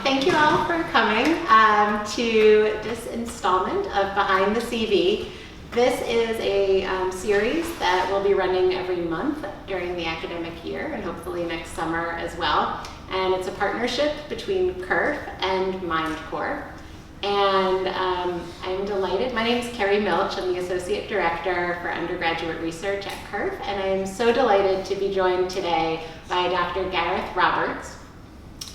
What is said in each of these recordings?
Thank you all for coming to this installment of Behind the CV. This is a series that will be running every month during the academic year and hopefully next summer as well. And it's a partnership between CURF and MindCore. And I'm delighted. My name is Carrie Milch. I'm the Associate Director for Undergraduate Research at CURF. And I'm so delighted to be joined today by Dr. Gareth Roberts,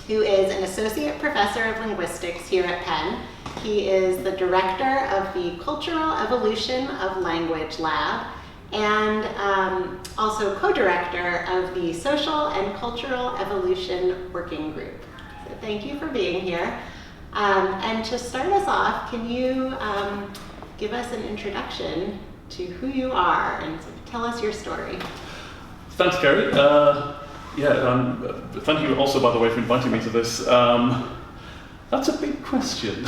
who is an Associate Professor of Linguistics here at Penn. He is the Director of the Cultural Evolution of Language Lab and also co-director of the Social and Cultural Evolution Working Group. So thank you for being here. And to start us off, can you give us an introduction to who you are and tell us your story? Thanks, Carrie. Thank you also, by the way, for inviting me to this. That's a big question.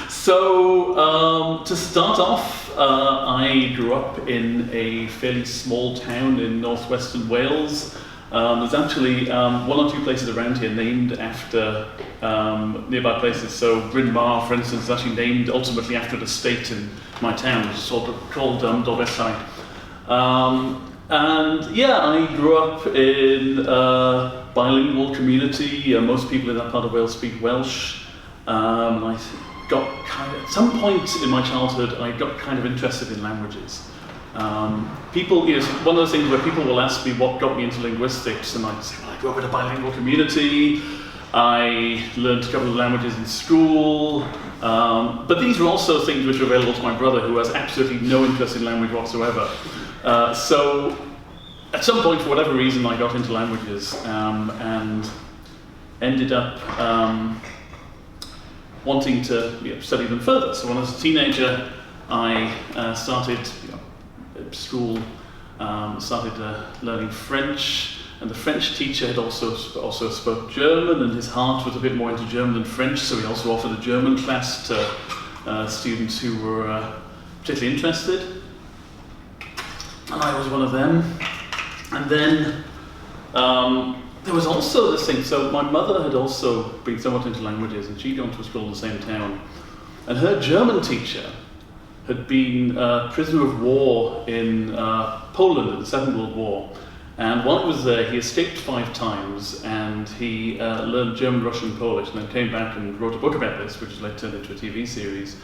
So, to start off, I grew up in a fairly small town in northwestern Wales. There's actually one or two places around here named after nearby places. So Bryn Mawr, for instance, is actually named ultimately after the state in my town, which is called Dolbethau. And yeah, I grew up in a bilingual community. Most people in that part of Wales speak Welsh. I got at some point in my childhood, I got kind of interested in languages. People, it's one of those things where people will ask me what got me into linguistics, and I'd say, well, I grew up in a bilingual community. I learned a couple of languages in school. But these are also things which are available to my brother, who has absolutely no interest in language whatsoever. So at some point, for whatever reason, I got into languages and ended up wanting to study them further. So when I was a teenager, I started school, started learning French, and the French teacher had also spoke German, and his heart was a bit more into German than French, so he also offered a German class to students who were particularly interested. And I was one of them. And then there was also this thing, so my mother had also been somewhat into languages, and she'd gone to a school in the same town. And her German teacher had been a prisoner of war in Poland in the Second World War. And while he was there, he escaped 5 times, and he learned German, Russian, Polish, and then came back and wrote a book about this, which was later turned into a TV series.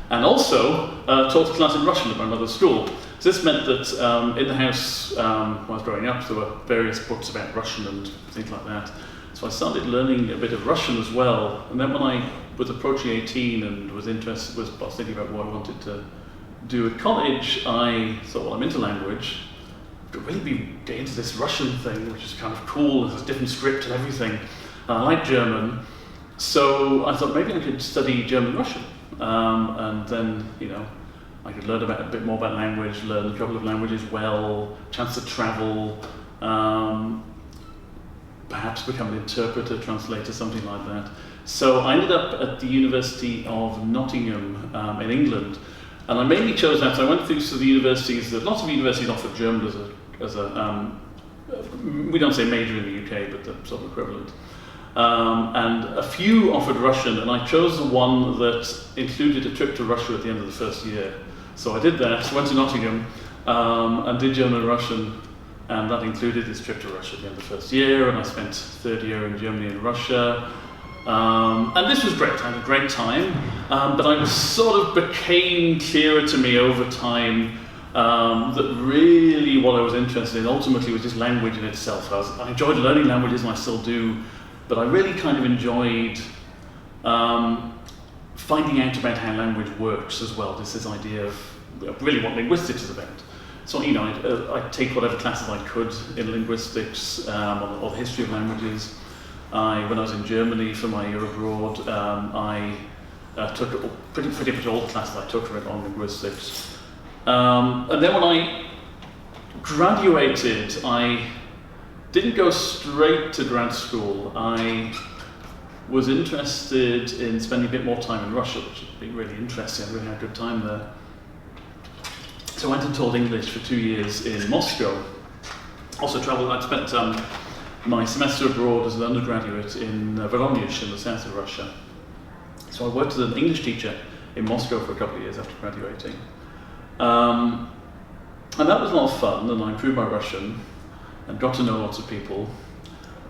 And also taught a class in Russian at my mother's school. So this meant that in the house, when I was growing up, there were various books about Russian and things like that. So I started learning a bit of Russian as well. And then when I was approaching 18 and was thinking about what I wanted to do at college, I thought, well, I'm into language. I could really be getting into this Russian thing, which is kind of cool. There's a different script and everything. I like German. So I thought maybe I could study German-Russian. And then, I could learn a bit more about language, learn a couple of languages well, chance to travel, perhaps become an interpreter, translator, something like that. So I ended up at the University of Nottingham in England, and I mainly chose that. So I went through the universities. Lots of universities offer German as a we don't say major in the UK, but the sort of equivalent. And a few offered Russian, and I chose the one that included a trip to Russia at the end of the first year. So I did that, went to Nottingham, and did German and Russian, and that included this trip to Russia at the end of the first year, and I spent third year in Germany and Russia. And this was great. I had a great time, but it sort of became clearer to me over time that really what I was interested in ultimately was just language in itself. I enjoyed learning languages, and I still do. But I really kind of enjoyed finding out about how language works as well. This idea of really what linguistics is about. So, I'd take whatever classes I could in linguistics or the history of languages. When I was in Germany for my year abroad, I took pretty much all the classes I took on linguistics. And then when I graduated, I didn't go straight to grad school. I was interested in spending a bit more time in Russia, which would be really interesting. I really had a good time there. So I went and taught English for 2 years in Moscow. Also traveled, I'd spent my semester abroad as an undergraduate in Voronezh in the south of Russia. So I worked as an English teacher in Moscow for a couple of years after graduating. And that was a lot of fun, and I improved my Russian and got to know lots of people.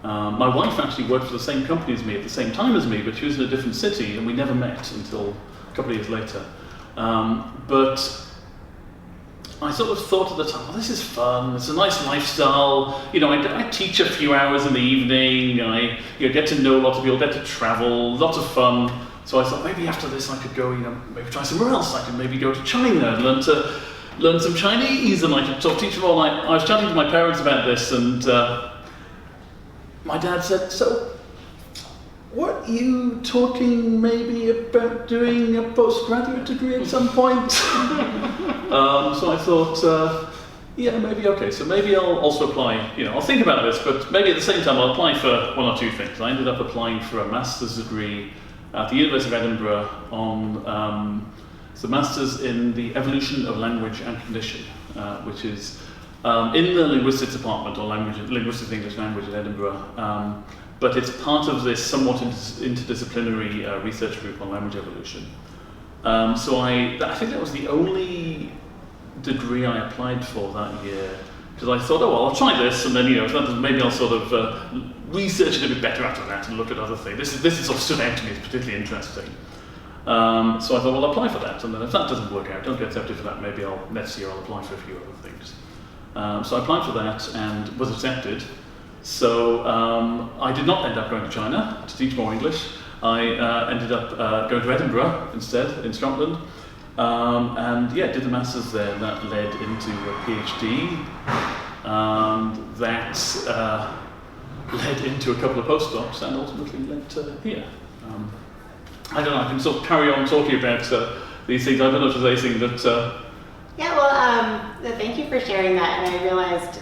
My wife actually worked for the same company as me at the same time as me, but she was in a different city, and we never met until a couple of years later. But I sort of thought at the time, well, this is fun, it's a nice lifestyle, I teach a few hours in the evening, I get to know lots of people, get to travel, lots of fun. So I thought maybe after this I could go, maybe try somewhere else. I could maybe go to China and learn some Chinese, and I could sort of teach them all. I was chatting to my parents about this, and my dad said, "So, what are you talking maybe about doing a postgraduate degree at some point?" So I thought, yeah, maybe okay. So maybe I'll also apply. I'll think about this, but maybe at the same time I'll apply for one or two things. I ended up applying for a master's degree at the University of Edinburgh on the Masters in the Evolution of Language and Cognition, which is in the linguistics department, or linguistics English language at Edinburgh, but it's part of this somewhat interdisciplinary research group on language evolution. So I think that was the only degree I applied for that year, because I thought, oh well, I'll try this, and then maybe I'll sort of research it a bit better after that and look at other things. This is sort of stood out to me as particularly interesting. So I thought, well, I'll apply for that, and then if that doesn't work out, don't get accepted for that, maybe next year I'll apply for a few other things. So I applied for that and was accepted. So I did not end up going to China to teach more English. I ended up going to Edinburgh instead, in Scotland, and yeah, did the Masters there, and that led into a PhD, that led into a couple of postdocs, and ultimately led to here. I don't know, I can sort of carry on talking about these things. I don't know if there's anything that... Yeah, well, thank you for sharing that. And I realized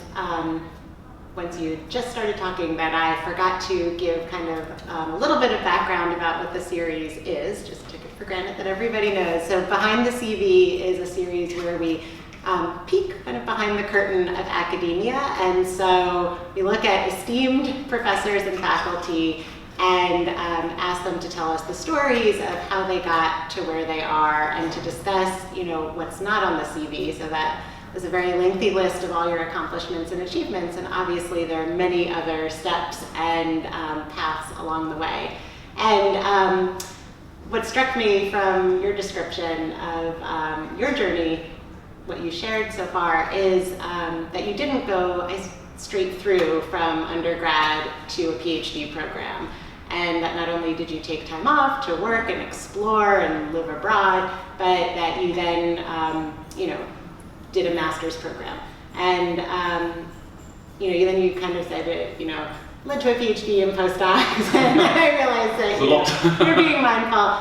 once you just started talking that I forgot to give kind of a little bit of background about what the series is. Just took it for granted that everybody knows. So Behind the CV is a series where we peek kind of behind the curtain of academia. And so we look at esteemed professors and faculty and ask them to tell us the stories of how they got to where they are, and to discuss, what's not on the CV. So that is a very lengthy list of all your accomplishments and achievements, and obviously there are many other steps and paths along the way. And what struck me from your description of your journey, what you shared so far, is that you didn't go straight through from undergrad to a PhD program. And that not only did you take time off to work and explore and live abroad, but that you then, did a master's program. And, then you kind of said it, led to a PhD and postdocs, and I realized that you're being mindful.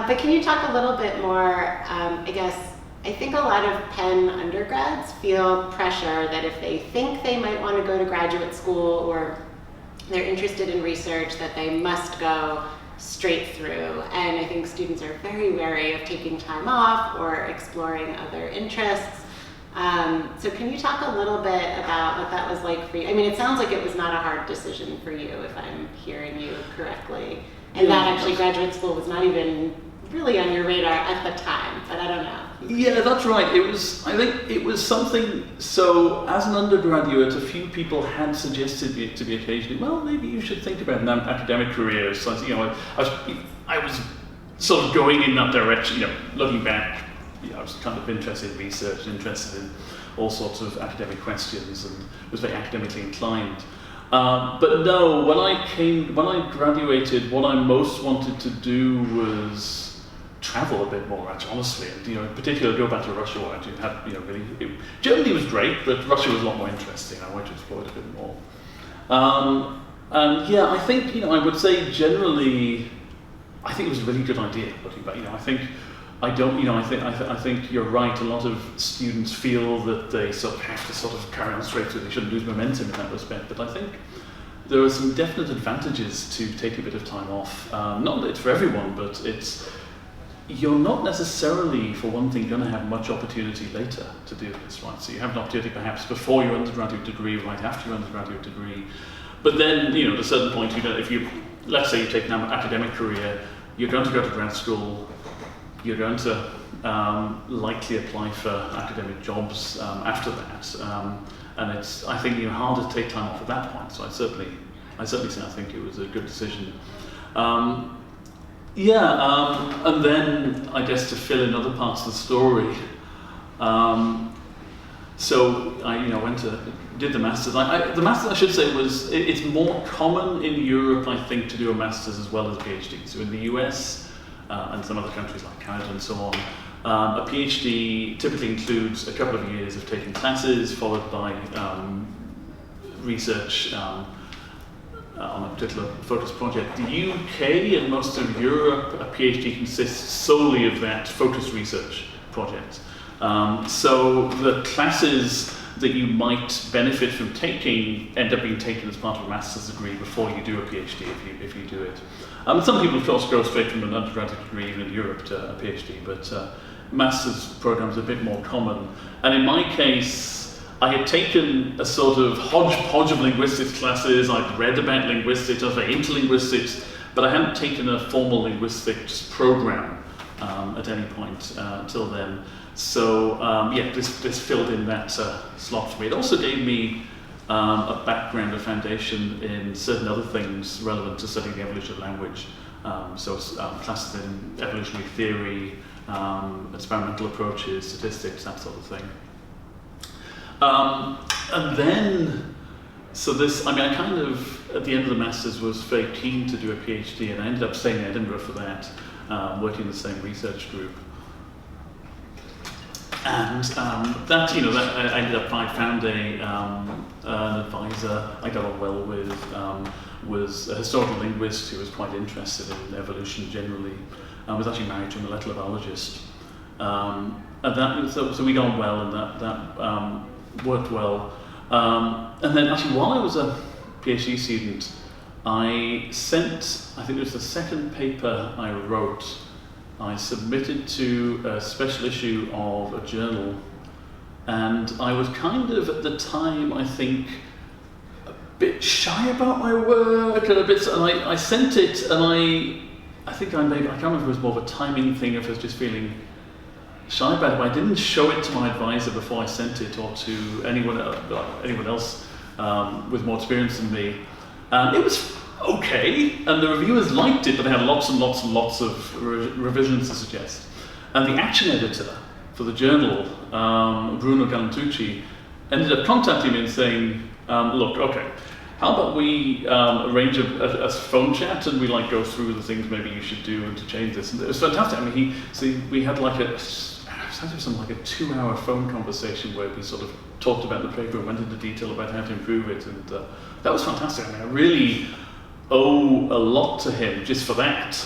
But can you talk a little bit more, I think a lot of Penn undergrads feel pressure that if they think they might want to go to graduate school, or they're interested in research, that they must go straight through. And I think students are very wary of taking time off or exploring other interests. So can you talk a little bit about what that was like for you? I mean, it sounds like it was not a hard decision for you, if I'm hearing you correctly. And that actually graduate school was not even really on your radar at the time, but I don't know. Yeah, that's right. I think it was something, so as an undergraduate, a few people had suggested it to me occasionally, well, maybe you should think about an academic career. So I was sort of going in that direction, looking back, I was kind of interested in research, interested in all sorts of academic questions, and was very academically inclined. But no, when I graduated, what I most wanted to do was travel a bit more, actually, honestly, and in particular go back to Russia, where I had Germany was great, but Russia was a lot more interesting. I wanted to explore it a bit more. And yeah, I think I would say generally, I think it was a really good idea. Looking back, I think you're right. A lot of students feel that they sort of have to sort of carry on straight through. They shouldn't lose momentum in that respect. But I think there are some definite advantages to take a bit of time off. Not that it's for everyone, but you're not necessarily, for one thing, going to have much opportunity later to do this, right? So you have an opportunity perhaps before your undergraduate degree, right after your undergraduate degree. but then, at a certain point, if you, let's say you take an academic career, you're going to go to grad school, you're going to likely apply for academic jobs after that, and it's, I think, harder to take time off at that point. So I certainly say I think it was a good decision. And then I guess to fill in other parts of the story. So I, did the masters. The masters, I should say, it's more common in Europe, I think, to do a masters as well as a PhD. So in the US and some other countries like Canada and so on, a PhD typically includes a couple of years of taking classes, followed by research on a particular focus project. The UK and most of Europe, a PhD consists solely of that focused research project. So the classes that you might benefit from taking end up being taken as part of a master's degree before you do a PhD, if you do it. Some people, of course, go straight from an undergraduate degree even in Europe to a PhD, but master's programs are a bit more common. And in my case, I had taken a sort of hodgepodge of linguistics classes. I'd read about linguistics, I was very into linguistics, but I hadn't taken a formal linguistics program at any point until then. So this filled in that slot for me. It also gave me a background, a foundation in certain other things relevant to studying the evolution of language. Classes in evolutionary theory, experimental approaches, statistics, that sort of thing. And then, I kind of, at the end of the Masters, was very keen to do a PhD, and I ended up staying in Edinburgh for that, working in the same research group. And I ended up, I found an advisor I got on well with, was a historical linguist who was quite interested in evolution generally. I was actually married to a molecular biologist. So we got on well, and that worked well. And then actually, while I was a PhD student, I sent, I think it was the second paper I wrote, I submitted to a special issue of a journal, and I was kind of, at the time, I think, a bit shy about my work, and I sent it, and I think I can't remember if it was more of a timing thing, if I was just feeling shy about it, but I didn't show it to my advisor before I sent it, or to anyone else with more experience than me. It was okay, and the reviewers liked it, but they had lots and lots and lots of revisions to suggest. And the action editor for the journal, Bruno Galantucci, ended up contacting me and saying, look, okay, how about we arrange a phone chat, and we go through the things maybe you should do and to change this. And it was fantastic. I mean, we had like a 2-hour phone conversation where we sort of talked about the paper and went into detail about how to improve it, and that was fantastic. I mean, I really owe a lot to him just for that.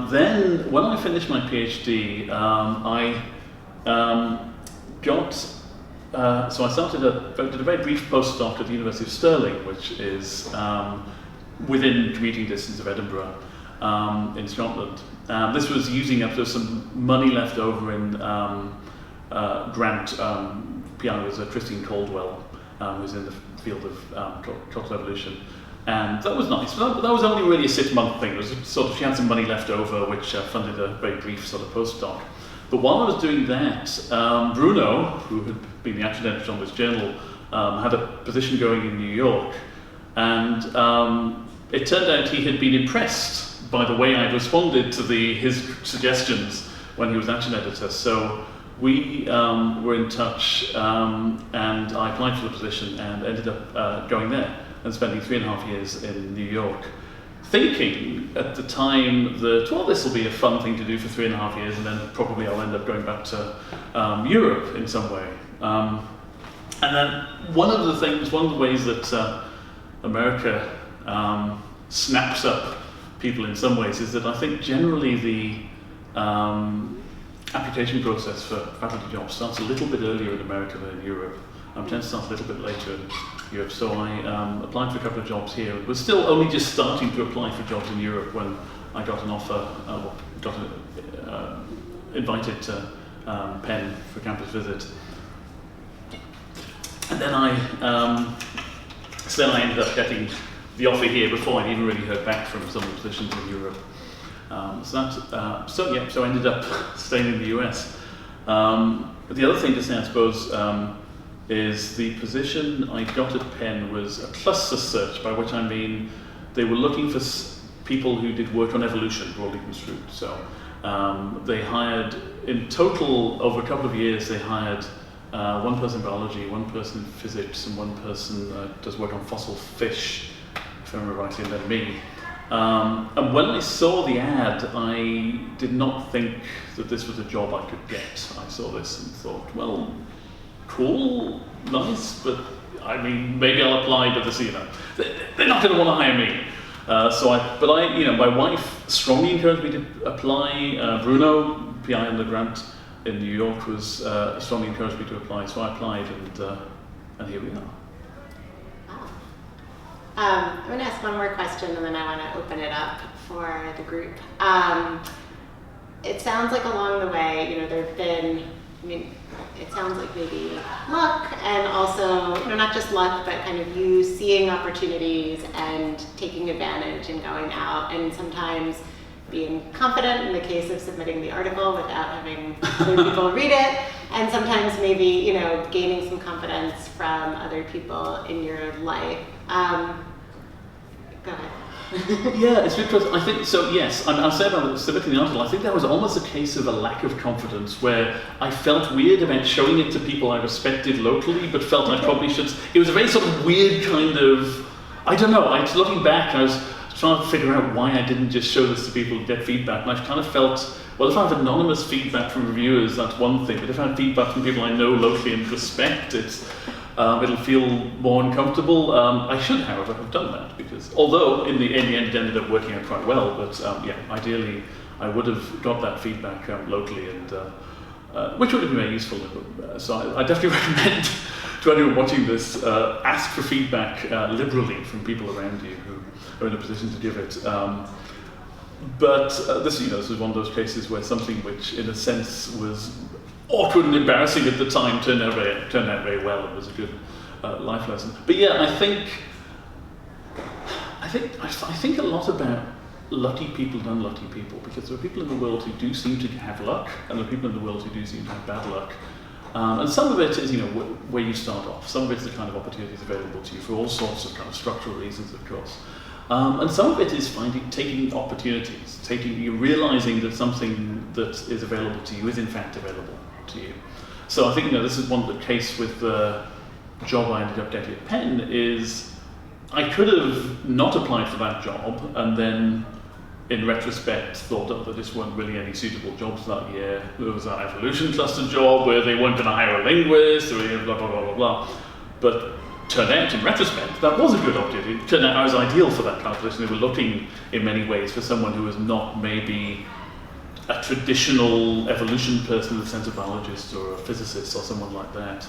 Then when I finished my PhD, I did a very brief postdoc at the University of Stirling, which is within commuting distance of Edinburgh in Scotland. This was using up some money left over in grant. PI was Christine Caldwell, who's in the field of cultural evolution. And that was nice. That was only really a 6-month thing. It was sort of, she had some money left over, which funded a very brief sort of postdoc. But while I was doing that, Bruno, who had been the action editor on this journal, had a position going in New York. And it turned out he had been impressed by the way I'd responded to his suggestions when he was action editor. So we were in touch, and I applied for the position and ended up going there and spending 3.5 years in New York, thinking at the time that, well, this will be a fun thing to do for 3.5 years, and then probably I'll end up going back to Europe in some way. And then one of the ways that America snaps up people in some ways is that I think generally the application process for faculty jobs starts a little bit earlier in America than in Europe. Tends to start a little bit later in Europe. So I applied for a couple of jobs here. Was still only just starting to apply for jobs in Europe when I got an offer, invited to Penn for a campus visit. And then I So then I ended up getting the offer here before I'd even really heard back from some of the positions in Europe. So I ended up staying in the US. The other thing to say, I suppose, is the position I got at Penn was a cluster search, by which I mean they were looking for people who did work on evolution, broadly construed. So they hired, in total, over a couple of years, they hired one person in biology, one person in physics, and one person does work on fossil fish, if I remember rightly, and then me. And when I saw the ad, I did not think that this was a job I could get. I saw this and thought, well, cool, nice, but I mean, maybe I'll apply, but they're not going to want to hire me. My wife strongly encouraged me to apply. Bruno, PI undergrad in New York, was strongly encouraged me to apply, so I applied, and here we are. I'm going to ask one more question, and then I want to open it up for the group. It sounds like along the way, there have been, it sounds like maybe luck, and also, not just luck, but kind of you seeing opportunities and taking advantage and going out, and sometimes being confident in the case of submitting the article without having other people read it, and sometimes maybe, gaining some confidence from other people in your life. Go ahead. Yeah, it's because I think so. Yes, I'll say about submitting the article. I think that was almost a case of a lack of confidence, where I felt weird about showing it to people I respected locally, but felt I probably should. It was a very sort of weird kind of. I don't know. I was looking back, I was trying to figure out why I didn't just show this to people and get feedback. And I kind of felt, well, if I have anonymous feedback from reviewers, that's one thing. But if I have feedback from people I know locally and respect, it'll feel more uncomfortable. I should, however, have done that, because although in the end it ended up working out quite well, but ideally I would have got that feedback locally, and which would have been very useful. So I definitely recommend to anyone watching this, ask for feedback liberally from people around you who are in a position to give it. This is one of those cases where something which, in a sense, was awkward and embarrassing at the time turned out very well. It was a good life lesson. But yeah, I think a lot about lucky people and unlucky people, because there are people in the world who do seem to have luck, and there are people in the world who do seem to have bad luck. And some of it is, where you start off. Some of it is the kind of opportunities available to you for all sorts of kind of structural reasons, of course. And some of it is taking opportunities, realizing that something that is available to you is in fact available to you. So I think this is one of the case with the job I ended up getting at Penn is I could have not applied for that job and then in retrospect thought that there just weren't really any suitable jobs that year. There was an evolution cluster job where they weren't going to hire a linguist or blah blah blah blah blah. But turned out in retrospect that was a good opportunity. It turned out I was ideal for that kind of position. They were looking in many ways for someone who was not maybe a traditional evolution person in the sense of biologist or a physicist or someone like that.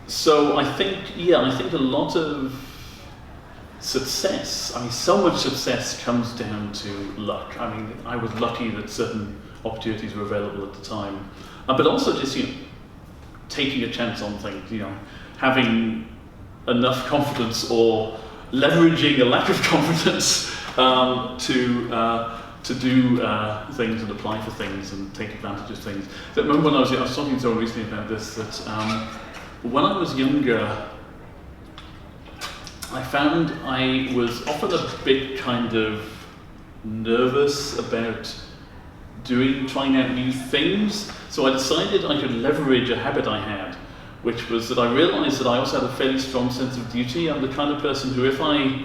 So I think a lot of success, so much success comes down to luck. I was lucky that certain opportunities were available at the time, but also just taking a chance on things, having enough confidence or leveraging a lack of confidence to do things and apply for things and take advantage of things. I remember when I was talking to someone recently about this, that when I was younger, I found I was often a bit kind of nervous about trying out new things. So I decided I could leverage a habit I had, which was that I realized that I also had a fairly strong sense of duty. I'm the kind of person who, if I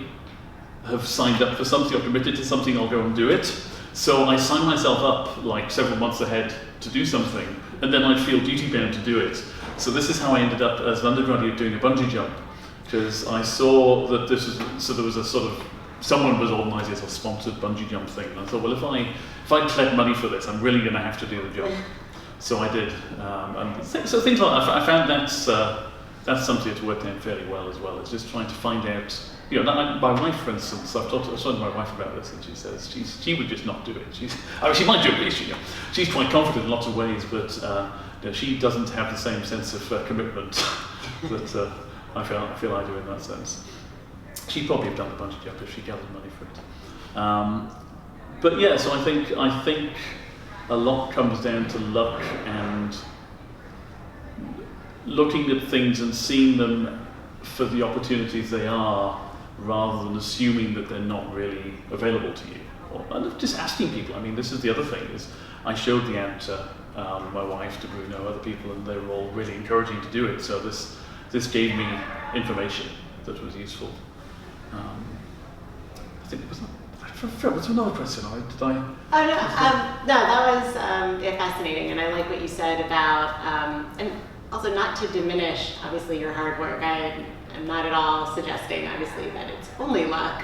have signed up for something or committed to something, I'll go and do it. So I signed myself up like several months ahead to do something, and then I'd feel duty bound to do it. So this is how I ended up as an undergraduate doing a bungee jump, because I saw that there was a sort of, someone was organising a sponsored bungee jump thing, and I thought, well, if I collect money for this, I'm really going to have to do the jump. So I did. So things like that, I found that's something that's worked out fairly well as well. It's just trying to find out, my wife, for instance, I've talked to my wife about this, and she says she would just not do it. She might do it, she's quite confident in lots of ways, but she doesn't have the same sense of commitment that I feel I do in that sense. She'd probably have done the bungee jump if she gathered money for it. But yeah, so I think a lot comes down to luck and looking at things and seeing them for the opportunities they are, rather than assuming that they're not really available to you. And just asking people. I mean, this is the other thing, is I showed the ad to my wife, to Bruno, other people, and they were all really encouraging to do it. So this gave me information that was useful. I think it was what's another question? Oh no, no, that was fascinating, and I like what you said about, and also not to diminish obviously your hard work. I am not at all suggesting obviously that it's only luck,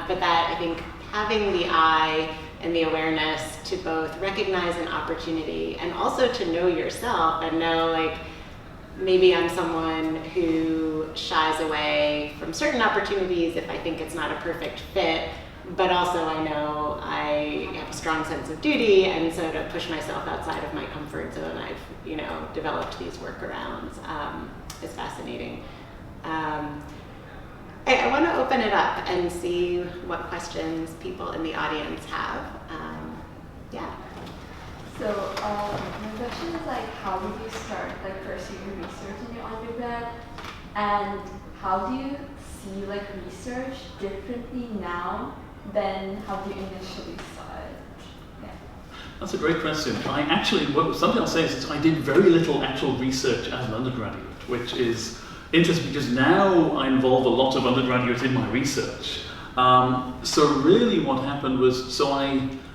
but that I think having the eye and the awareness to both recognize an opportunity and also to know yourself and know, like, maybe I'm someone who shies away from certain opportunities if I think it's not a perfect fit, but also I know I have a strong sense of duty, and so to push myself outside of my comfort zone, I've developed these workarounds. Is fascinating. I want to open it up and see what questions people in the audience have. Yeah. So my question is, like, how did you start pursuing research in your undergrad, and how do you see research differently now than how you initially saw it? Yeah. That's a great question. Something I'll say is I did very little actual research as an undergraduate, which is interesting because now I involve a lot of undergraduates in my research. So really what happened was,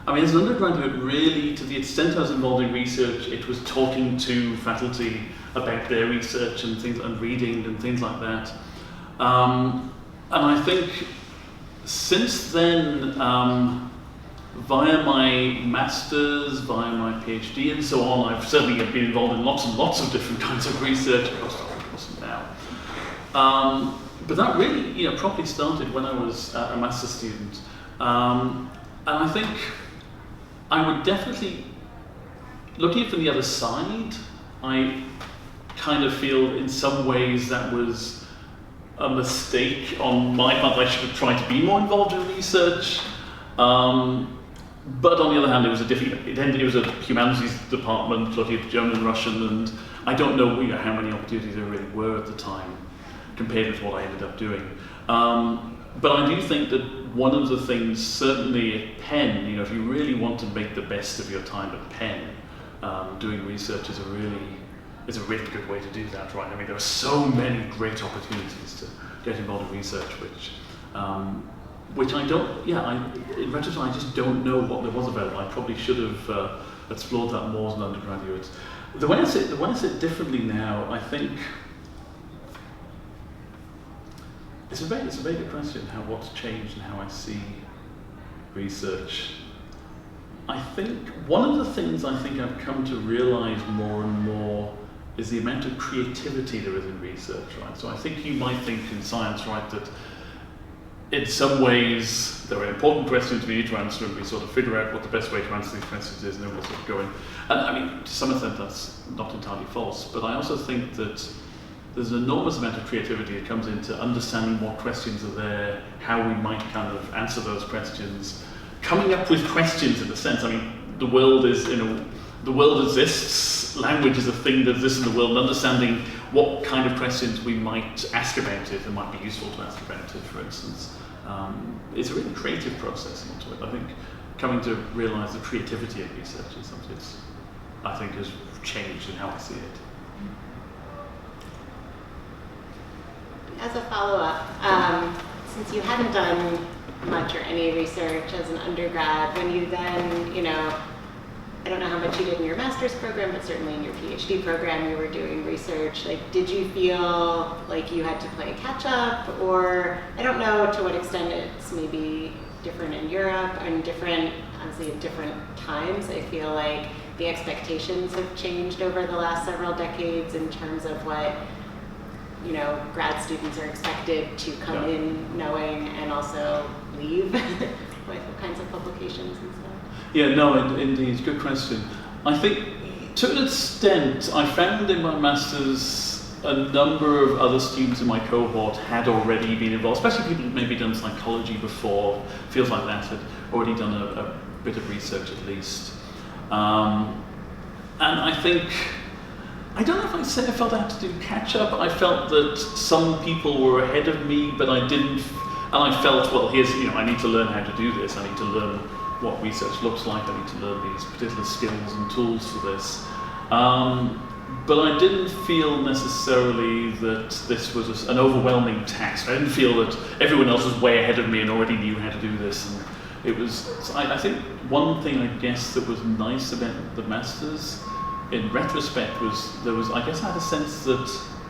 as an undergraduate, really, to the extent I was involved in research, it was talking to faculty about their research and things, and reading and things like that. And I think since then, via my master's, via my PhD and so on, I've certainly been involved in lots and lots of different kinds of research, of course now. But that really, properly started when I was a master's student. And I think I would definitely, looking at it from the other side, I kind of feel in some ways that was a mistake on my part. I should have tried to be more involved in research. But on the other hand, it was a humanities department looking at German and Russian, and I don't know, how many opportunities there really were at the time compared with what I ended up doing. But I do think that one of the things, certainly at Penn, if you really want to make the best of your time at Penn, doing research is a really good way to do that, right? I mean, there are so many great opportunities to get involved in research, which I don't, in retrospect, I just don't know what there was available. I probably should have explored that more as an undergraduate. The way I say it differently now, I think, it's a very good question, what's changed and how I see research. I think one of the things I think I've come to realize more and more is the amount of creativity there is in research, right? So I think you might think in science, right, that in some ways there are important questions we need to answer, and we sort of figure out what the best way to answer these questions is, and then we'll sort of go in. And I mean, to some extent that's not entirely false, but I also think that there's an enormous amount of creativity that comes into understanding what questions are there, how we might kind of answer those questions, coming up with questions in a sense. I mean, the world exists, language is a thing that exists in the world, and understanding what kind of questions we might ask about it and might be useful to ask about it, for instance. It's a really creative process into it. I think coming to realise the creativity of research is something that I think has changed in how I see it. As a follow-up, since you hadn't done much or any research as an undergrad, when you then, I don't know how much you did in your master's program, but certainly in your PhD program you were doing research, did you feel like you had to play catch-up? Or I don't know to what extent it's maybe different in Europe and honestly at different times. I feel like the expectations have changed over the last several decades in terms of what grad students are expected to come in knowing and also leave with what kinds of publications and stuff. Yeah, no, indeed, good question. I think to an extent, I found in my master's a number of other students in my cohort had already been involved, especially people who'd maybe done psychology before, feels like that, had already done a bit of research at least. And I think, I don't know if I'd say I felt I had to do catch-up. I felt that some people were ahead of me, but I didn't, and I felt, well, here's, I need to learn how to do this. I need to learn what research looks like. I need to learn these particular skills and tools for this. But I didn't feel necessarily that this was an overwhelming task. I didn't feel that everyone else was way ahead of me and already knew how to do this. And it was, I think one thing I guess that was nice about the Masters, in retrospect, was I guess I had a sense that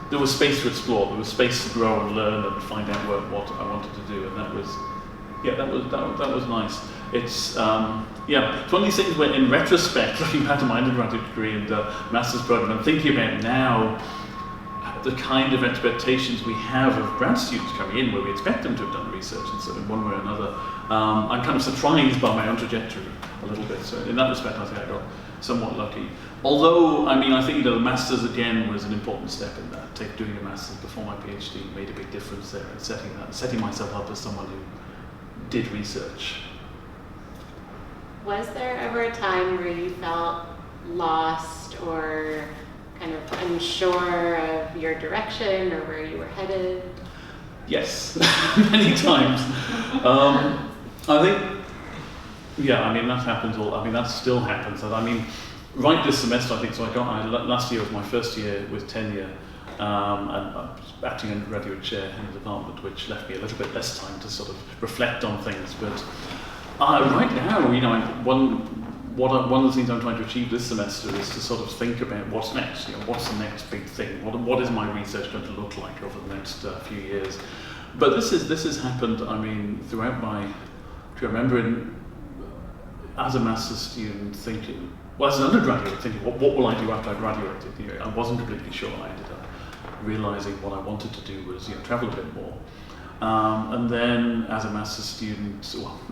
there was space to explore, there was space to grow and learn and find out what I wanted to do, and that was nice. It's it's one of these things where, in retrospect, looking back to my undergraduate degree and master's program, I'm thinking about now the kind of expectations we have of grad students coming in, where we expect them to have done research in one way or another. I'm kind of surprised by my own trajectory a little bit. So in that respect, I think I got somewhat lucky. Although, I think the master's again was an important step in that. Doing a master's before my PhD made a big difference there, and setting myself up as someone who did research. Was there ever a time where you felt lost or kind of unsure of your direction or where you were headed? Yes, many times. I think, that happens that still happens. Right this semester, I think, so last year was my first year with tenure, and I was acting undergraduate chair in the department, which left me a little bit less time to sort of reflect on things. But right now, one of the things I'm trying to achieve this semester is to sort of think about what's next. What's the next big thing? What is my research going to look like over the next few years? But this has happened. Throughout my. I remember as a master's student thinking. Well, as an undergraduate, thinking, what will I do after I graduated? I wasn't completely sure. I ended up realizing what I wanted to do was travel a bit more. And then, as a master's student,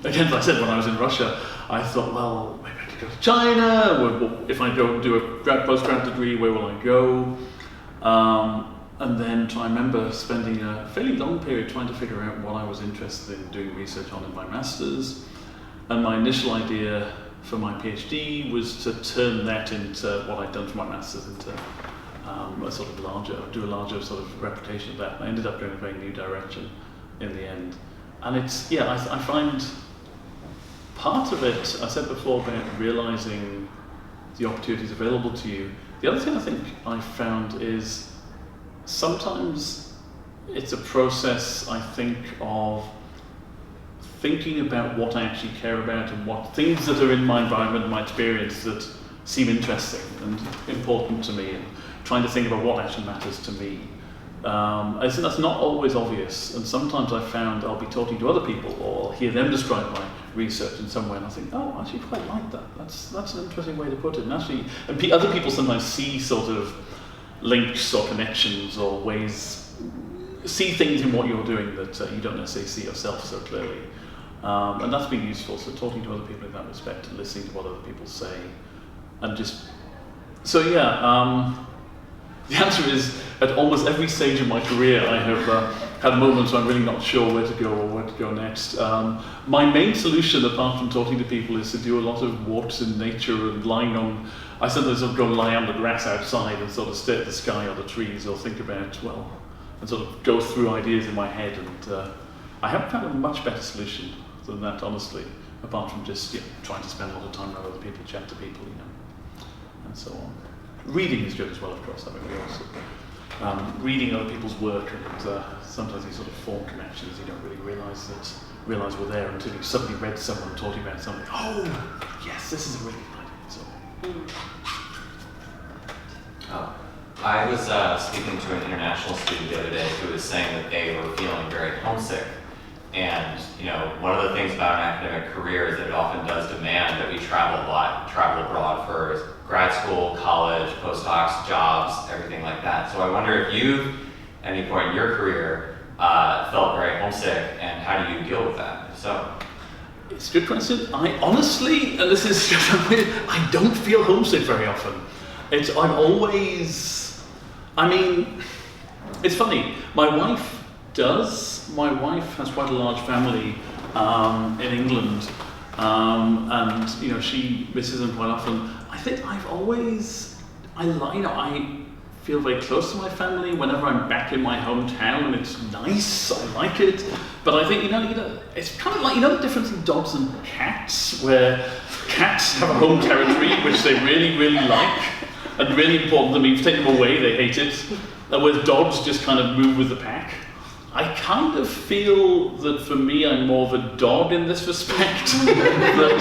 again, as I said, when I was in Russia, I thought, well, maybe I could go to China. If I go do a postgrad degree, where will I go? And then I remember spending a fairly long period trying to figure out what I was interested in doing research on in my master's. And my initial idea for my PhD was to turn that into what I'd done for my master's, into a sort of larger sort of replication of that. I ended up going a very new direction in the end. And it's, I find part of it, I said before, about realizing the opportunities available to you. The other thing I think I found is sometimes it's a process, I think, of thinking about what I actually care about and what things that are in my environment, my experience, that seem interesting and important to me, and trying to think about what actually matters to me. I think that's not always obvious, and sometimes I found I'll be talking to other people or hear them describe my research in some way, and I think, I actually quite like that. That's an interesting way to put it. And other people sometimes see sort of links or connections or ways, see things in what you're doing that you don't necessarily see yourself so clearly. And that's been useful, so talking to other people in that respect and listening to what other people say. And the answer is, at almost every stage of my career, I have had moments where I'm really not sure where to go or where to go next. My main solution, apart from talking to people, is to do a lot of walks in nature and I sometimes sort of go lie on the grass outside and sort of stare at the sky or the trees, or think about, and sort of go through ideas in my head. And I haven't found a much better solution than that, honestly, apart from just trying to spend a lot of time around other people, chat to people, and so on. Reading is good as well, of course. We also reading other people's work, and sometimes these sort of form connections you don't really realize were there until you suddenly read someone talking about something. Oh, yes, this is a really good idea. So. I was speaking to an international student the other day who was saying that they were feeling very homesick. And one of the things about an academic career is that it often does demand that we travel a lot, travel abroad for grad school, college, postdocs, jobs, everything like that. So I wonder if you've, at any point in your career, felt very homesick, and how do you deal with that? So. It's a good question. I honestly, and this is weird, I don't feel homesick very often. I'm always, It's funny. My wife does. My wife has quite a large family in England, and she misses them quite often. I think I feel very close to my family whenever I'm back in my hometown. It's nice. I like it. But I think it's kind of like the difference in dogs and cats, where cats have a home territory which they really, really like, and really important to them. If you take them away, they hate it. Whereas dogs just kind of move with the pack. I kind of feel that for me, I'm more of a dog in this respect. That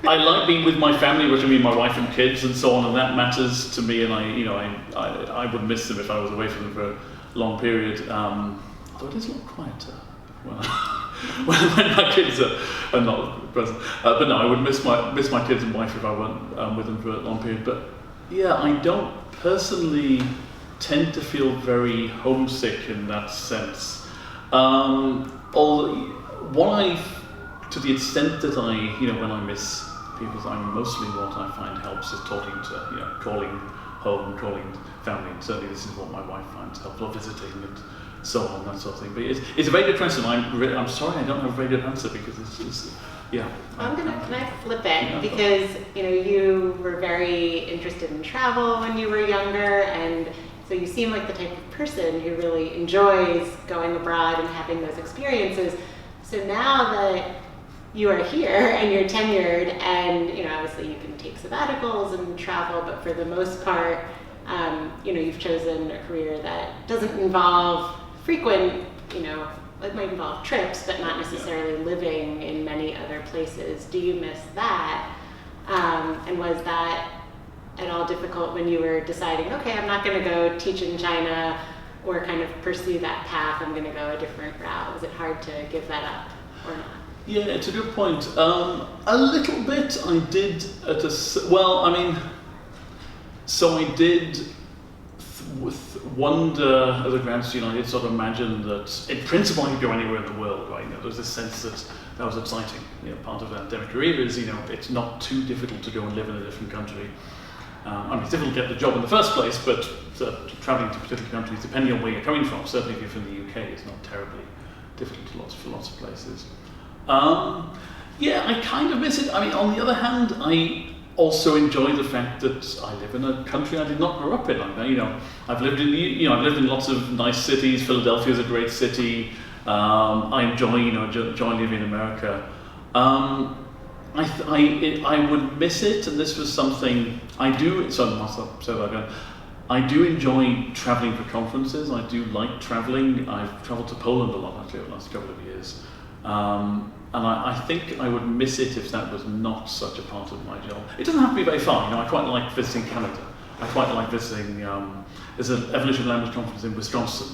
I like being with my family, which I mean my wife and kids and so on, and that matters to me. And I would miss them if I was away from them for a long period. Although it is a lot quieter when my kids are not present. But no, I would miss my kids and wife if I weren't with them for a long period. But yeah, I don't personally tend to feel very homesick in that sense. To the extent that when I miss people, mostly what I find helps is talking to, calling home, calling family, and certainly this is what my wife finds helpful, visiting and so on, that sort of thing. But it's a very good question. I'm sorry I don't have a very good answer because it's yeah. Can I flip it? Because you were very interested in travel when you were younger, and so you seem like the type of person who really enjoys going abroad and having those experiences. So now that you are here and you're tenured, and obviously you can take sabbaticals and travel, but for the most part, you've chosen a career that doesn't involve frequent, it might involve trips, but not necessarily living in many other places. Do you miss that? And was that at all difficult when you were deciding, okay, I'm not going to go teach in China or kind of pursue that path, I'm going to go a different route? Was it hard to give that up or not? Yeah, it's a good point. A little bit. I did I did wonder as a grad student. I did sort of imagine that in principle I could go anywhere in the world, right? There was this sense that was exciting. Part of an academic career is it's not too difficult to go and live in a different country. It's difficult to get the job in the first place, but traveling to particular countries, depending on where you're coming from, certainly if you're from the UK, it's not terribly difficult for lots of places. I kind of miss it. On the other hand, I also enjoy the fact that I live in a country I did not grow up in. I've lived in lots of nice cities. Philadelphia is a great city. I enjoy living in America. I would miss it, and this was something I do. I do enjoy traveling for conferences. I do like traveling. I've traveled to Poland a lot actually over the last couple of years. And I think I would miss it if that was not such a part of my job. It doesn't have to be very far. I quite like visiting Canada. I quite like visiting. There's an evolution language conference in Wisconsin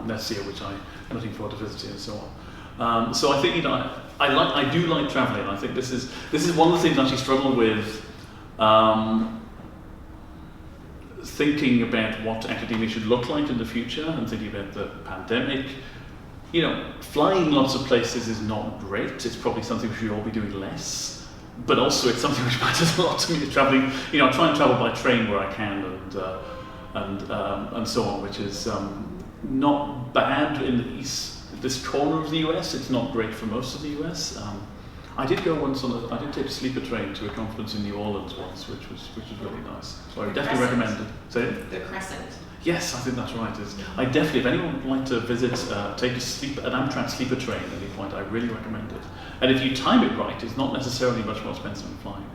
next year, which I'm looking forward to visiting and so on. So I think I do like traveling. I think this is one of the things I actually struggle with. Thinking about what academia should look like in the future, and thinking about the pandemic. Flying lots of places is not great. It's probably something we should all be doing less. But also it's something which matters a lot to me, traveling. I try and travel by train where I can and so on, which is not bad in this corner of the US. It's not great for most of the US. I did go once I did take a sleeper train to a conference in New Orleans once, which was really nice. So I would definitely recommend it. Say it? The Crescent. Yes, I think that's right. I definitely, if anyone would like to visit, take an Amtrak sleeper train at any point, I really recommend it. And if you time it right, it's not necessarily much more expensive than flying.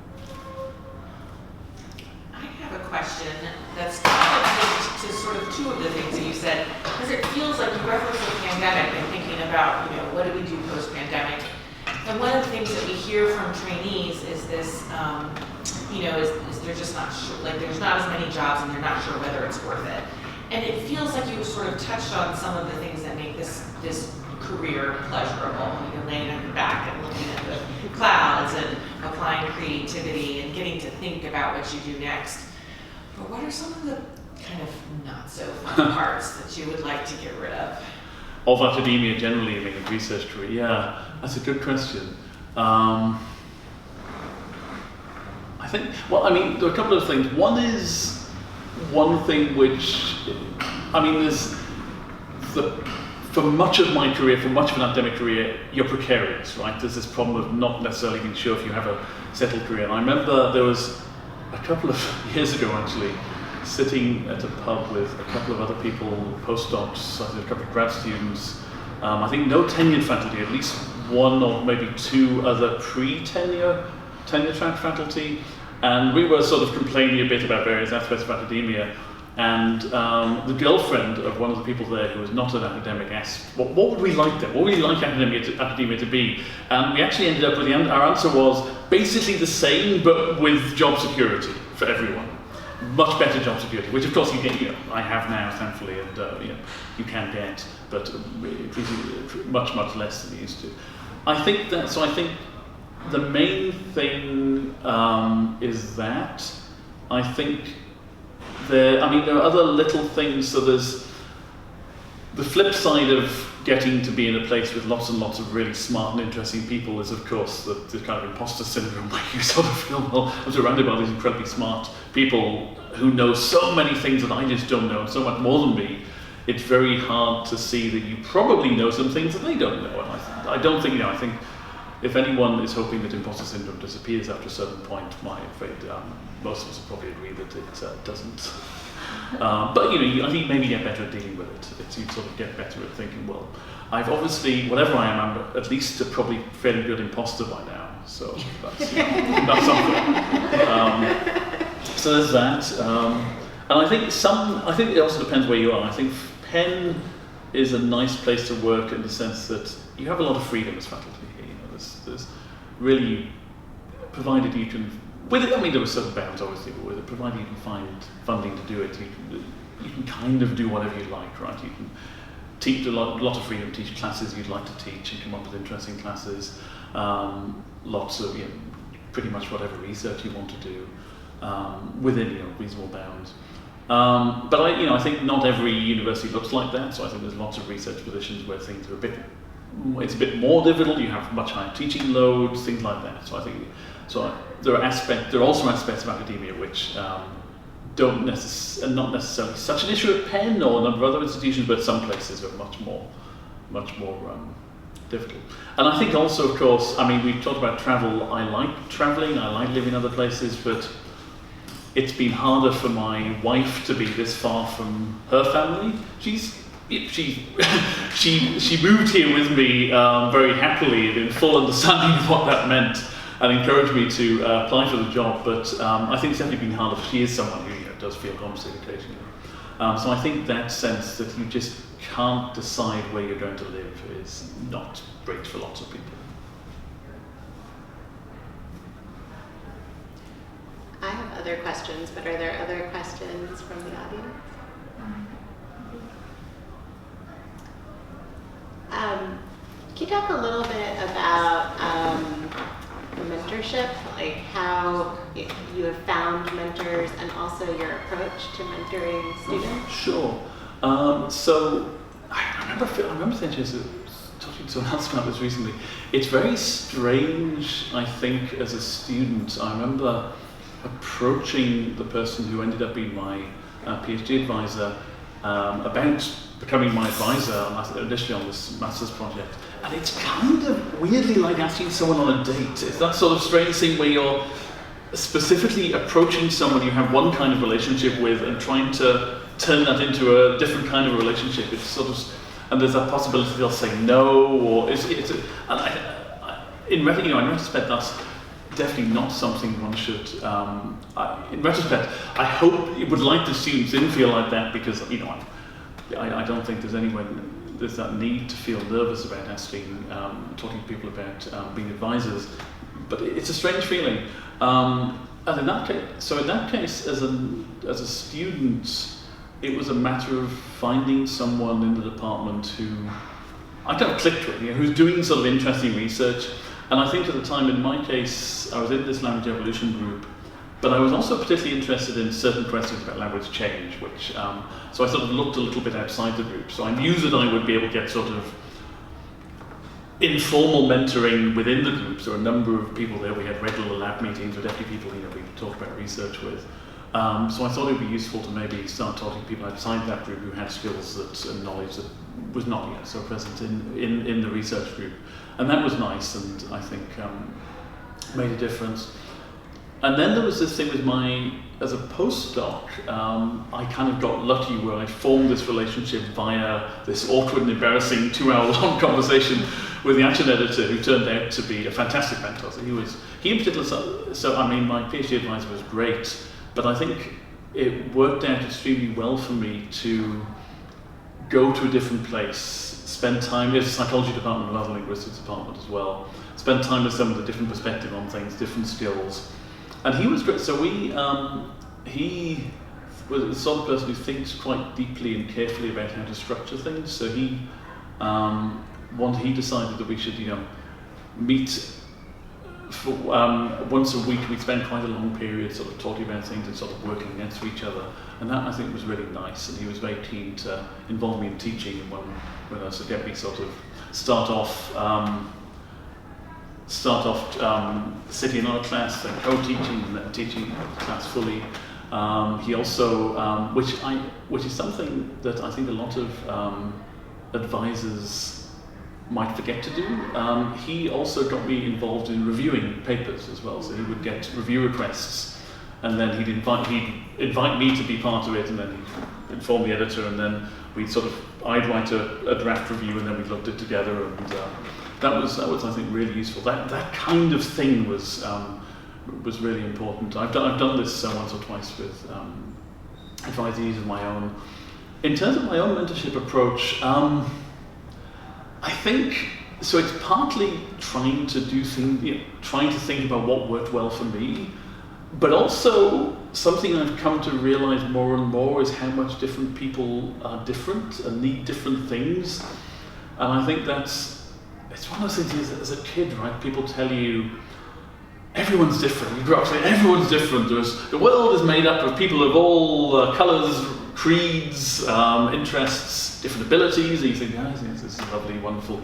I have a question that's linked to sort of two of the things that you said, because it feels like you referenced the pandemic and thinking about, what do we do post-pandemic? And one of the things that we hear from trainees is this, is they're just not sure, like there's not as many jobs and they're not sure whether it's worth it. And it feels like you sort of touched on some of the things that make this career pleasurable. Laying on your back and looking at the clouds and applying creativity and getting to think about what you do next. But what are some of the kind of not so fun parts that you would like to get rid of? Of academia generally, a research career. Yeah, that's a good question. I think, there are a couple of things. One thing which I mean, for much of my career, for much of an academic career, you're precarious, right? There's this problem of not necessarily being sure if you have a settled career. And I remember there was a couple of years ago, actually, sitting at a pub with a couple of other people, postdocs, I think a couple of grad students, I think no tenured faculty, at least one or maybe two other tenure track faculty, and we were sort of complaining a bit about various aspects of academia. And the girlfriend of one of the people there who was not an academic asked, what would we like then? What would we like academia to be? And we actually ended up with our answer was basically the same, but with job security for everyone. Much better job security, which of course you get, I have now, thankfully, and you can get, but much, much less than you used to. I think the main thing is that I think there are other little things. So there's the flip side of getting to be in a place with lots and lots of really smart and interesting people is, of course, the kind of imposter syndrome where you sort of feel, well, I'm surrounded by these incredibly smart people who know so many things that I just don't know, so much more than me. It's very hard to see that you probably know some things that they don't know. And I don't think, I think if anyone is hoping that imposter syndrome disappears after a certain point, I'm afraid most of us will probably agree that it doesn't. But I think maybe get better at dealing with it. You sort of get better at thinking, well, I've obviously, whatever I am, I'm at least a probably fairly good imposter by now. So that's something. So there's that. And I think it also depends where you are. I think Penn is a nice place to work in the sense that you have a lot of freedom as faculty. There's really, provided you can, there were certain bounds obviously, but with it, provided you can find funding to do it, you can kind of do whatever you like, right? You can teach a lot of freedom, teach classes you'd like to teach and come up with interesting classes, lots of, pretty much whatever research you want to do, within, reasonable bounds. But I think not every university looks like that, so I think there's lots of research positions where things are it's a bit more difficult, you have much higher teaching loads, things like that. So I think, there are also aspects of academia which are not necessarily such an issue at Penn or a number of other institutions, but some places are much more difficult. And I think also, of course, we've talked about travel. I like traveling, I like living in other places, but it's been harder for my wife to be this far from her family. She moved here with me very happily and in full understanding of what that meant, and encouraged me to apply for the job. But I think it's definitely been harder. She is someone who does feel homesick occasionally. So I think that sense that you just can't decide where you're going to live is not great for lots of people. I have other questions, but are there other questions from the audience? Can you talk a little bit about mentorship, like how you have found mentors and also your approach to mentoring students? Sure. So I remember talking to someone else about this recently. It's very strange, I think, as a student. I remember approaching the person who ended up being my PhD advisor about becoming my advisor initially on this master's project. And it's kind of weirdly like asking someone on a date. It's that sort of strange thing where you're specifically approaching someone you have one kind of relationship with and trying to turn that into a different kind of relationship. It's sort of, and there's that possibility they'll say no, or in retrospect, that's definitely not something one should. In retrospect, I hope you would like the students didn't feel like that, because I don't think there's that need to feel nervous about talking to people about being advisors, but it's a strange feeling. And in that case, as a student, it was a matter of finding someone in the department who I kind of clicked with, who's doing sort of interesting research. And I think at the time, in my case, I was in this language evolution group, but I was also particularly interested in certain questions about language change, which, so I sort of looked a little bit outside the group. So I knew that I would be able to get sort of informal mentoring within the groups. There were a number of people there. We had regular lab meetings with every people we talked about research with. So I thought it would be useful to maybe start talking to people outside that group who had skills and knowledge that was not yet so present in the research group. And that was nice, and I think made a difference. And then there was this thing with as a postdoc, I kind of got lucky where I formed this relationship via this awkward and embarrassing 2-hour-long conversation with the Action editor, who turned out to be a fantastic mentor. So he in particular, so I mean, my PhD advisor was great, but I think it worked out extremely well for me to go to a different place, spend time, there's a psychology department, another linguistics department as well, spend time with someone with a different perspective on things, different skills. And he was great. So he was the sort of person who thinks quite deeply and carefully about how to structure things. So he decided that we should, meet for, once a week. We'd spend quite a long period sort of talking about things and sort of working against each other. And that, I think, was really nice. And he was very keen to involve me in teaching and when I to get me sort of start off sitting in our class, then co-teaching, and then teaching the class fully. He also, which is something that I think a lot of advisors might forget to do. He also got me involved in reviewing papers as well. So he would get review requests, and then he'd invite me to be part of it, and then he'd inform the editor, and then I'd write a draft review, and then we looked at it together, and that was I think really useful. That kind of thing was really important. I've done this once or twice with advisees of my own. In terms of my own mentorship approach, I think so. It's partly trying to do things, trying to think about what worked well for me, but also something I've come to realize more and more is how much different people are different and need different things. And I think it's one of those things as a kid, right? People tell you everyone's different. You grow up saying everyone's different. The world is made up of people of all colours, creeds, interests, different abilities. And you think, this is lovely, wonderful,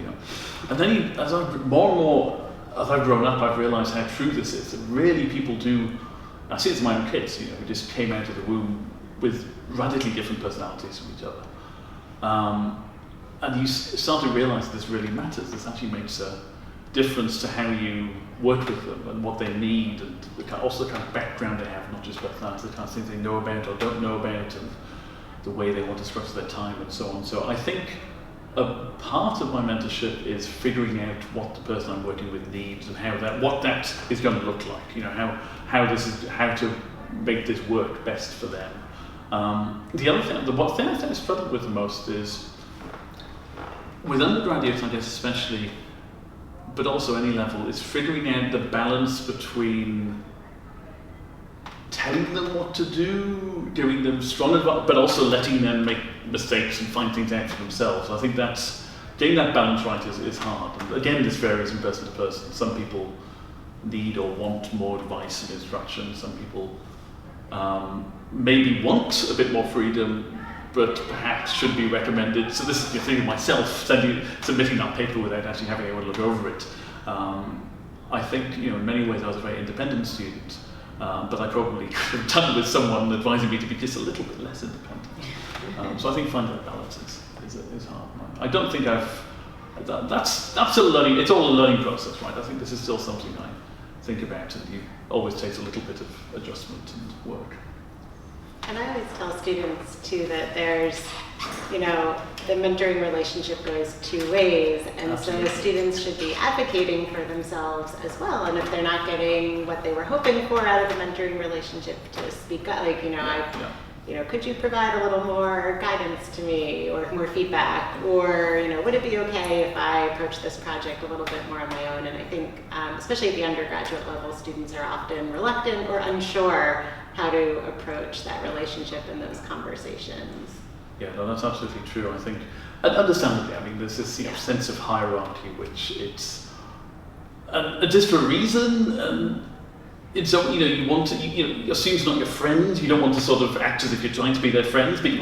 And then as I've grown up, I've realised how true this is. That really people do. I see it in my own kids, who just came out of the womb with radically different personalities from each other. And you start to realise this really matters. This actually makes a difference to how you work with them and what they need, and also the kind of background they have, not just personality, the kind of things they know about or don't know about, and the way they want to structure their time and so on. So I think a part of my mentorship is figuring out what the person I'm working with needs and what that is going to look like. How to make this work best for them. The other thing, the thing I struggled with the most is with undergraduates, I guess especially, but also any level, is figuring out the balance between telling them what to do, giving them strong advice, but also letting them make mistakes and find things out for themselves. I think getting that balance right is hard. And again, this varies from person to person. Some people need or want more advice and instruction. Some people maybe want a bit more freedom, but perhaps should be recommended. So this is the thing of myself submitting that paper without actually having anyone look over it. I think in many ways I was a very independent student, but I probably could have done with someone advising me to be just a little bit less independent. So I think finding that balance is hard. I don't think that's a learning. It's all a learning process, right? I think this is still something I think about, and it always takes a little bit of adjustment and work. And I always tell students too that there's, the mentoring relationship goes two ways, and Absolutely. So students should be advocating for themselves as well. And if they're not getting what they were hoping for out of the mentoring relationship, to speak up, could you provide a little more guidance to me, or more feedback, or would it be okay if I approach this project a little bit more on my own? And I think, especially at the undergraduate level, students are often reluctant or unsure how to approach that relationship and those conversations. Yeah, no, that's absolutely true. I think, and understandably, there's this sense of hierarchy, which it's just for a reason. And it's you want to your student's not your friend. You don't want to sort of act as if you're trying to be their friends, but you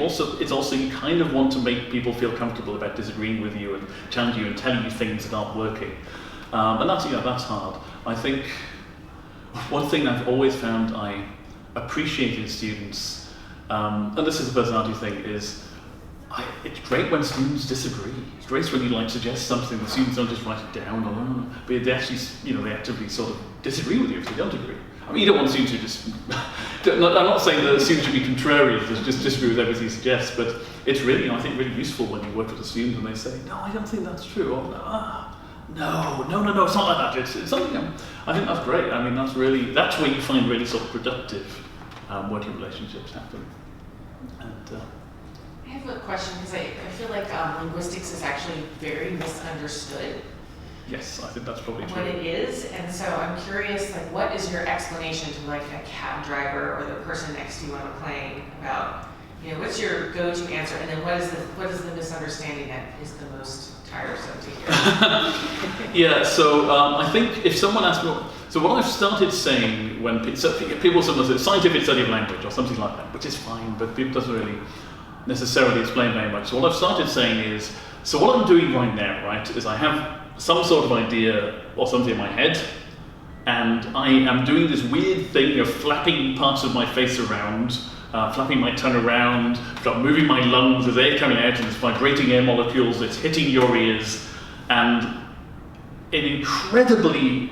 kind of want to make people feel comfortable about disagreeing with you and challenging you and telling you things that aren't working. And that's hard. I think one thing I've always found I appreciated students, and this is a personality thing, is it's great when students disagree. It's great when you like suggest something, the students don't just write it down, but they actually, they actively sort of disagree with you if they don't agree. I mean, you don't want students to just, I'm not saying that students should be contrarian, just disagree with everything you suggest, but it's really, I think, really useful when you work with a student and they say, no, I don't think that's true, or no, it's not like that, it's something, I think that's great. I mean, that's where you find really sort of productive working relationships happen. And, I have a question because I feel like linguistics is actually very misunderstood. yes, I think that's probably true. What it is, and so I'm curious, like, what is your explanation to like a cab driver or the person next to you on a plane about, what's your go-to answer, and then what is the misunderstanding that is the most tiresome to hear? Yeah, so I think if someone asks me, so what I've started saying when people sometimes say scientific study of language or something like that, which is fine, but people doesn't really necessarily explain very much. So what I've started saying is, so what I'm doing right now, right, is I have some sort of idea or something in my head, and I am doing this weird thing of flapping parts of my face around, flapping my tongue around, moving my lungs, there's air coming out and it's vibrating air molecules, it's hitting your ears, and incredibly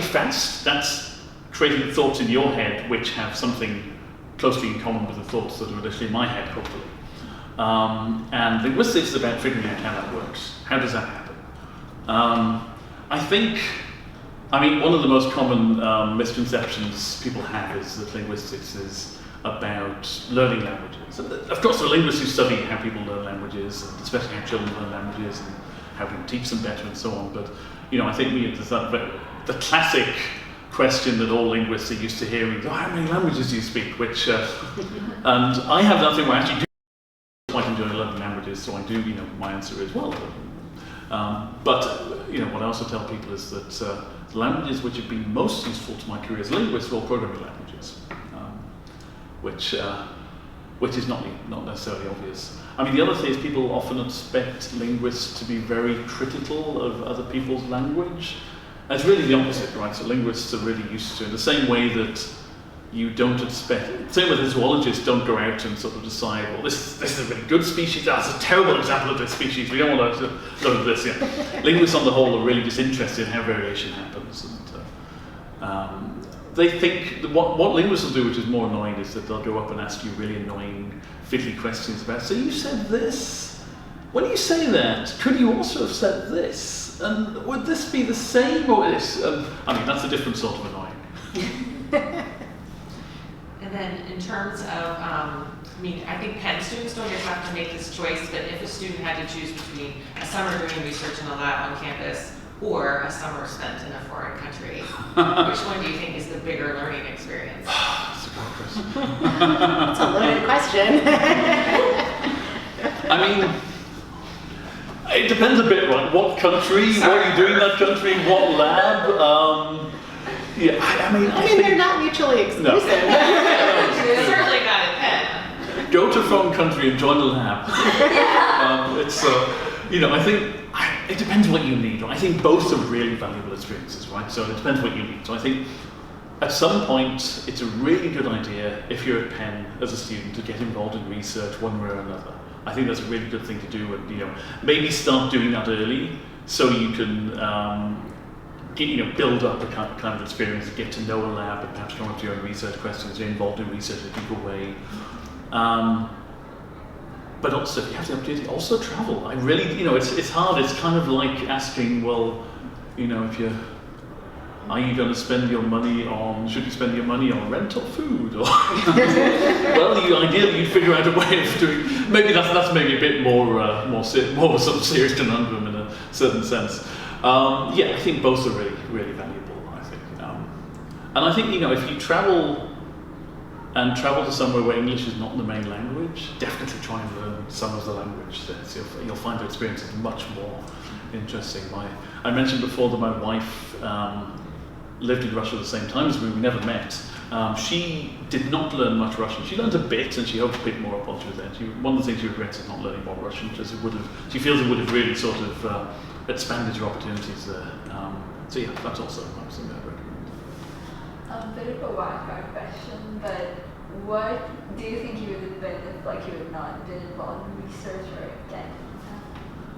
fast, that's creating thoughts in your head which have something closely in common with the thoughts that are initially in my head, hopefully. And linguistics is about figuring out how that works. How does that happen? I mean, one of the most common misconceptions people have is that linguistics is about learning languages. And of course, there are linguists who study how people learn languages, and especially how children learn languages, and how people teach them better, and so on. But I think the classic question that all linguists are used to hearing is, how many languages do you speak? Which, and I have nothing where I actually do quite enjoy learning languages, so I do, my answer is, well, but what I also tell people is that the languages which have been most useful to my career as a linguist are all programming languages, which is not necessarily obvious. I mean, the other thing is people often expect linguists to be very critical of other people's language. It's really the opposite, right? So linguists are really used to, in the same way that you don't expect, same with zoologists don't go out and sort of decide, well, this is a really good species, that's a terrible example of this species, we don't want to look at this. Yeah. Linguists on the whole are really just interested in how variation happens. And they think, what linguists will do, which is more annoying, is that they'll go up and ask you really annoying, fiddly questions about, so you said this, when you say that, could you also have said this? And would this be the same or this? I mean, that's a different sort of annoying. And then in terms of, I think Penn students don't have to make this choice, but if a student had to choose between a summer doing research in a lab on campus or a summer spent in a foreign country, which one do you think is the bigger learning experience? That's a good question. That's a loaded question. I mean, it depends a bit, right? What country, what are you doing in that country, what lab? Yeah, I mean, they're not mutually exclusive. No. It's certainly not at Penn. Go to a foreign country and join the lab. I think it depends what you need. I think both are really valuable experiences, right? So it depends what you need. So I think at some point it's a really good idea if you're at Penn as a student to get involved in research one way or another. I think that's a really good thing to do, and maybe start doing that early so you can build up a kind of experience, get to know a lab, and perhaps come up to your own research questions, get involved in research in a deeper way. But also, if you have the opportunity, also travel. I really, it's hard. It's kind of like asking, well, are you going to spend your money on, should you spend your money on rent or food? Or well, ideally you'd figure out a way of doing, maybe that's maybe a bit more sort of serious conundrum in a certain sense. I think both are really, really valuable, I think. And I think, if you travel to somewhere where English is not the main language, definitely try and learn some of the language there. So you'll find the experience is much more interesting. I mentioned before that my wife lived in Russia at the same time as me. We never met. She did not learn much Russian. She learned a bit, and she hoped to pick more up while she was there. One of the things she regrets is not learning more Russian, because she feels it would have really sort of expanded your opportunities there. That's also something I'd recommend. a bit of a wild card question, but what do you think you would have been if like you had not been involved in research or academia?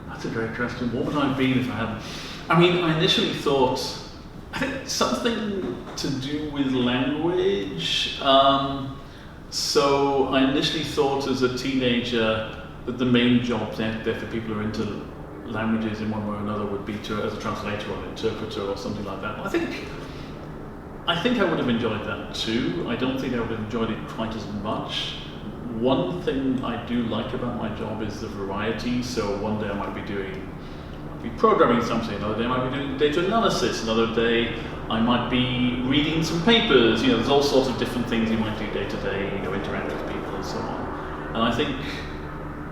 That's a great question. What would I have been if I hadn't? I mean, I initially thought, I think something to do with language. So I initially thought as a teenager that the main job there for people who are into languages in one way or another would be to as a translator or an interpreter or something like that. I think I would have enjoyed that too. I don't think I would have enjoyed it quite as much. One thing I do like about my job is the variety. So one day I might be programming something, another day I might be doing data analysis, another day I might be reading some papers. There's all sorts of different things you might do day to day, interact with people and so on. And I think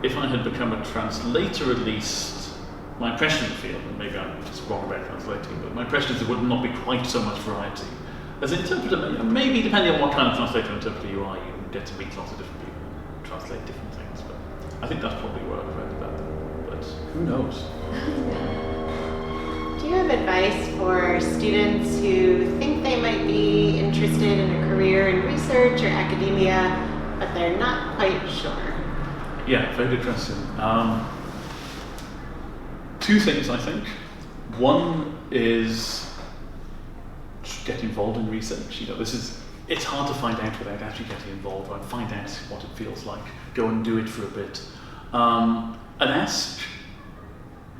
if I had become a translator at least, my impression of the field, and maybe I'm just wrong about translating, but my impression is there would not be quite so much variety. As an interpreter, maybe depending on what kind of translator or interpreter you are, you get to meet lots of different people and translate different things. But I think that's probably where I've ended up. But who knows? Do you have advice for students who think they might be interested in a career in research or academia, but they're not quite sure? Yeah, very good question. Two things, I think. One is get involved in research. It's hard to find out without actually getting involved, right? Find out what it feels like. Go and do it for a bit. And ask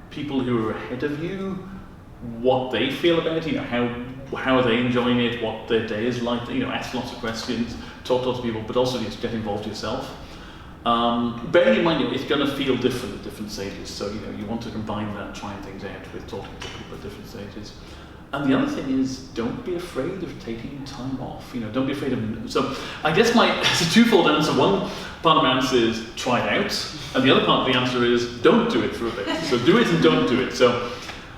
people who are ahead of you what they feel about it, how are they enjoying it, what their day is like, ask lots of questions, talk to lots of people, but also to get involved yourself. Bearing in mind, it's going to feel different at different stages, so you want to combine that, trying things out with talking to people at different stages. And the other thing is, don't be afraid of taking time off. Don't be afraid of. So I guess it's a twofold answer. One part of my answer is try it out, and the other part of the answer is don't do it for a bit. So do it and don't do it. So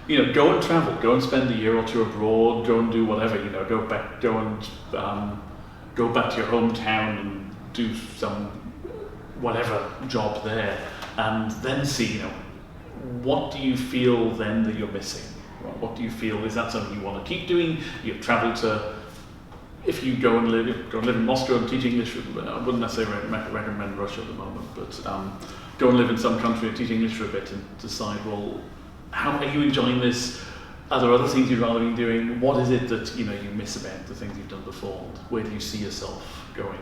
go and travel, go and spend a year or two abroad, go and do whatever. Go back to your hometown and do some whatever job there, and then see what do you feel then that you're missing. What do you feel? Is that something you want to keep doing? You've travelled to. If you go and live in Moscow and teach English, I wouldn't necessarily recommend Russia at the moment, but go and live in some country and teach English for a bit and decide, well, how are you enjoying this? Are there other things you'd rather be doing? What is it that you miss about the things you've done before? Where do you see yourself going?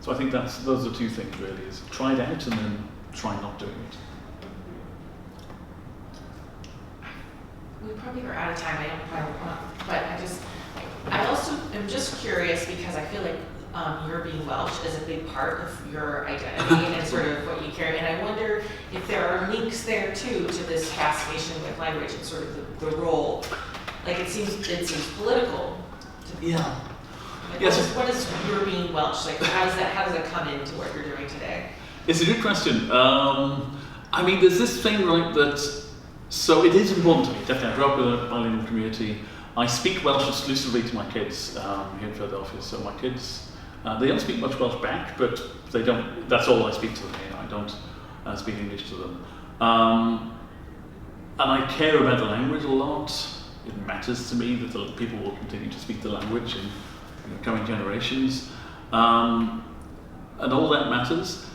So I think those are two things really: is try it out and then try not doing it. We probably are out of time. But I also am just curious because I feel like your being Welsh is a big part of your identity and sort of what you carry. And I wonder if there are links there too to this fascination with language and sort of the role. Like it seems political. Yeah. Like Yes. What is your being Welsh? Like how does that come into what you're doing today? It's a good question. I mean, there's this thing, right, that. So it is important to me, definitely. I grew up with a bilingual community. I speak Welsh exclusively to my kids here in Philadelphia. So my kids, they don't speak much Welsh back, but they don't. That's all I speak to them. I don't speak English to them. And I care about the language a lot. It matters to me that the people will continue to speak the language in coming generations. And all that matters.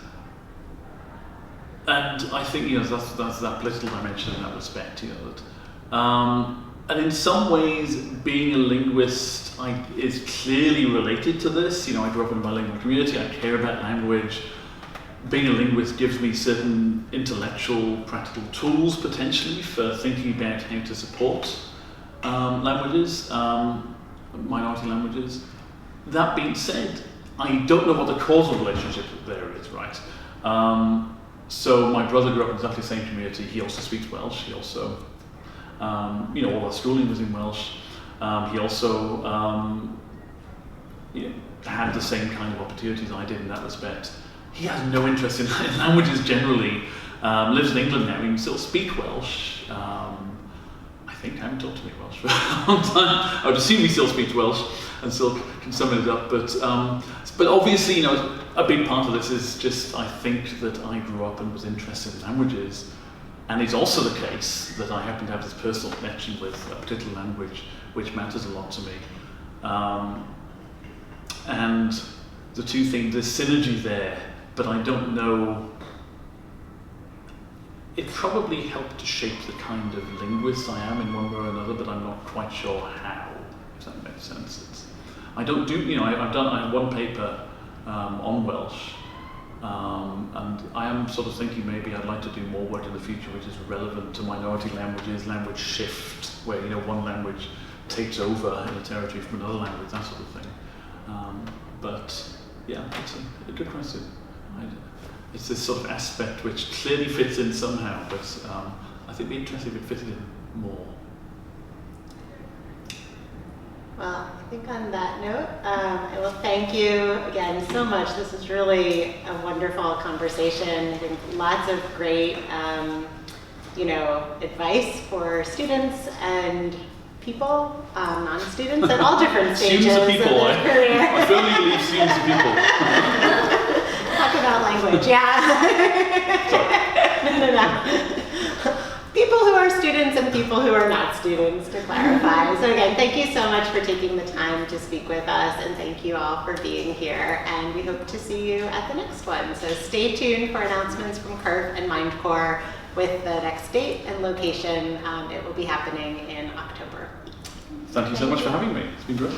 And I think that's that political dimension in that respect. And in some ways, being a linguist is clearly related to this. I grew up in a bilingual community. I care about language. Being a linguist gives me certain intellectual, practical tools potentially for thinking about how to support languages, minority languages. That being said, I don't know what the causal relationship there is, right? So my brother grew up in exactly the same community. He also speaks Welsh. He also, all our schooling was in Welsh. He also, had the same kind of opportunities I did in that respect. He has no interest in languages generally. Lives in England now. He can still speak Welsh. I think I haven't talked to me Welsh for a long time. I would assume he still speaks Welsh and still can sum it up. But obviously, a big part of this is just I think that I grew up and was interested in languages, and it's also the case that I happen to have this personal connection with a particular language which matters a lot to me. And the two things, there's synergy there, but I don't know. It probably helped to shape the kind of linguist I am in one way or another, but I'm not quite sure how, if that makes sense. I don't do, I have one paper on Welsh, and I am sort of thinking maybe I'd like to do more work in the future which is relevant to minority languages, language shift, where one language takes over in a territory from another language, that sort of thing. But yeah, it's a good question. It's this sort of aspect which clearly fits in somehow, but I think it'd be interesting if it fitted in more. Well, I think on that note, I will thank you again so much. This is really a wonderful conversation. I think lots of great, advice for students and people, non-students at all different stages Students of people, of their career. I firmly believe students of people. Talk about language, yeah. No. People who are students and people who are not students, to clarify. So again, thank you so much for taking the time to speak with us, and thank you all for being here, and we hope to see you at the next one. So stay tuned for announcements from CURT and MindCore with the next date and location. It will be happening in October. Thank you so much for having me. It's been great.